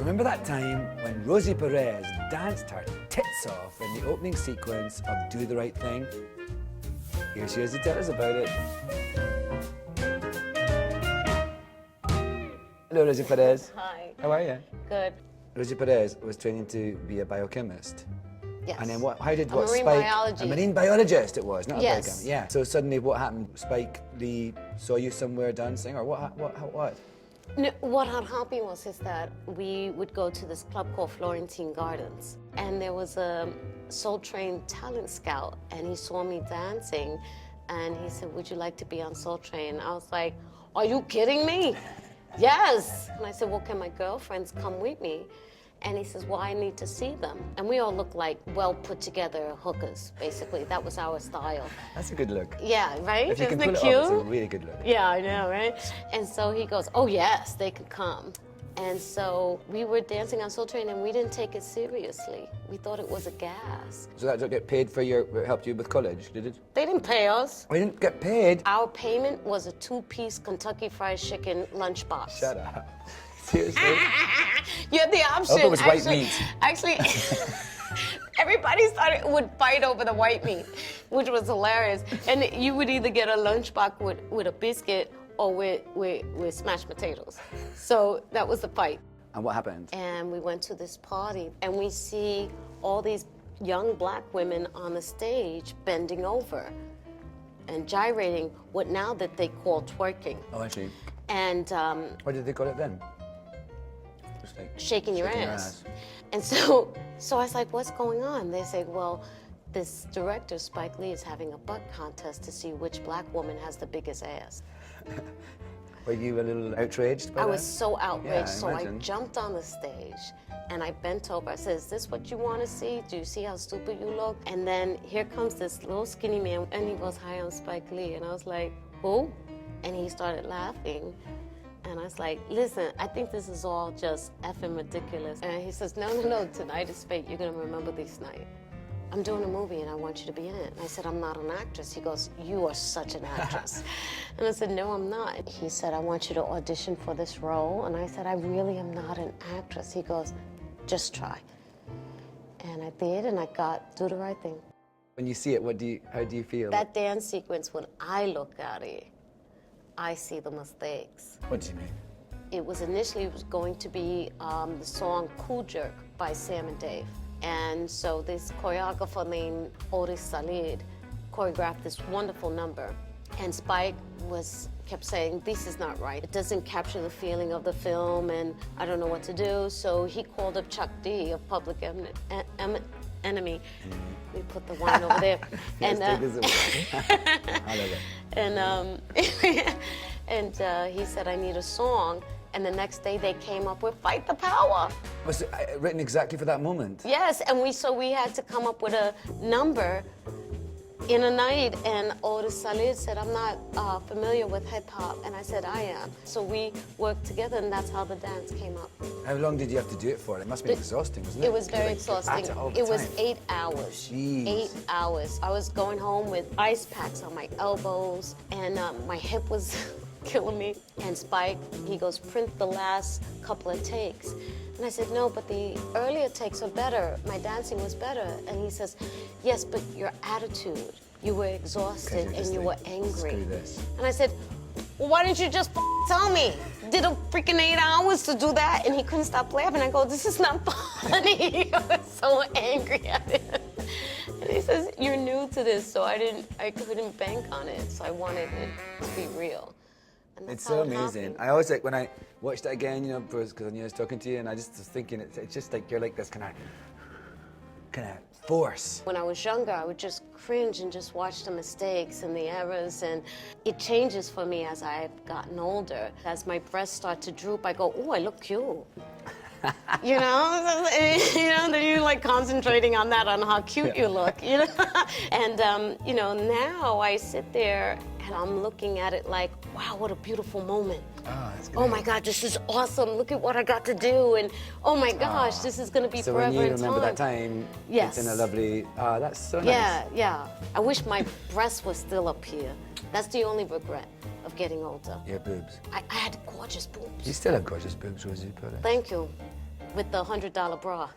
Remember that time when Rosie Perez danced her tits off in the opening sequence of Do the Right Thing? Here she is to tell us about it. Hello, Rosie Perez. Hi. How are you? Good. Rosie Perez was training to be a biochemist. Yes. And then how did A marine Spike... biology. A marine biologist it was, not a Yes. biochemist. Yeah. So suddenly what happened? Spike Lee saw you somewhere dancing, or what? No, what had happened was that we would go to this club called Florentine Gardens, and there was a Soul Train talent scout, and he saw me dancing, and he said, "Would you like to be on Soul Train?" I was like, "Are you kidding me?" Yes. And I said, "Well, can my girlfriends come with me?" And he says, "Well, I need to see them." And we all look like well put together hookers, basically. That was our style. That's a good look. Yeah, right? If you Isn't can it pull cute? it off, it's a really good look. Yeah, I know, right? And so he goes, "Oh yes, they could come." And so we were dancing on Soul Train, and we didn't take it seriously. We thought it was a gas. So that get paid for helped you with college, did it? They didn't pay us. We didn't get paid? Our payment was a 2-piece Kentucky Fried Chicken lunchbox. Shut up. Seriously? You had the option. I hope it was white meat. Actually, everybody would fight over the white meat, which was hilarious. And you would either get a lunchbox with a biscuit or with smashed potatoes. So that was the fight. And what happened? And we went to this party, and we see all these young black women on the stage bending over and gyrating, what now that they call twerking. Oh, actually. And What did they call it then? Just like shaking your ass. And so I was like, "What's going on?" They say, "Well, this director, Spike Lee, is having a butt contest to see which black woman has the biggest ass." Were you a little outraged by I that? was so outraged, Yeah, so I imagine. jumped on the stage and I bent over. I said, "Is this what you want to see? Do you see how stupid you look?" And then here comes this little skinny man, and he goes, "Hi, I'm Spike Lee." And I was like, "Who?" And he started laughing. And I was like, "Listen, I think this is all just effing ridiculous." And he says, no, tonight is fate. You're going to remember this night. I'm doing a movie and I want you to be in it. And I said, "I'm not an actress." He goes, "You are such an actress." And I said, "No, I'm not." He said, "I want you to audition for this role." And I said, "I really am not an actress." He goes, "Just try." And I did, and I got Do the Right Thing. When you see it, how do you feel? That dance sequence, when I look at it, I see the mistakes. What do you mean? It was initially going to be the song Cool Jerk by Sam and Dave. And so this choreographer named Otis Salid choreographed this wonderful number. And Spike kept saying, "This is not right. It doesn't capture the feeling of the film, and I don't know what to do." So he called up Chuck D of Public Enemy. We put the wine over there. Yes, And take this away. I love it. and he said, "I need a song." And the next day they came up with Fight the Power. Was it written exactly for that moment? Yes, and we had to come up with a number in a night, and Otis Salid said, "I'm not familiar with hip hop," and I said, "I am." So we worked together, and that's how the dance came up. How long did you have to do it for? It must have been exhausting, wasn't it? It was very Like, exhausting. at it all the It was time. 8 hours. Jeez. 8 hours. I was going home with ice packs on my elbows, and my hip was killing me. And Spike, he goes, "Print the last couple of takes." And I said, "No, but the earlier takes are better. My dancing was better." And he says, "Yes, but your attitude, you were exhausted and you were angry." Screw this. And I said, "Well, why didn't you just tell me? Did a freaking 8 hours to do that?" And he couldn't stop laughing. I go, "This is not funny." I was so angry at him. And he says, "You're new to this, so I couldn't bank on it. So I wanted it to be real." And that's It's how so it amazing. happened. I always like when I watched it again, because I was talking to you, and I just was thinking, it's just like you're like this kind of force. When I was younger, I would just cringe and just watch the mistakes and the errors, and it changes for me as I've gotten older. As my breasts start to droop, I go, "Oh, I look cute." You know, then you're like concentrating on that, on how cute you look, you know? And, now I sit there and I'm looking at it like, wow, what a beautiful moment. Oh, that's Oh my God, this is awesome. Look at what I got to do. And oh my gosh, this is going to be So forever when you in remember time. that time, Yes. it's in a lovely, that's so nice. Yeah. I wish my breast was still up here. That's the only regret of getting older. Your boobs. I had gorgeous boobs. You still have gorgeous boobs, Rosie Perez. Thank you. with the $100 bra.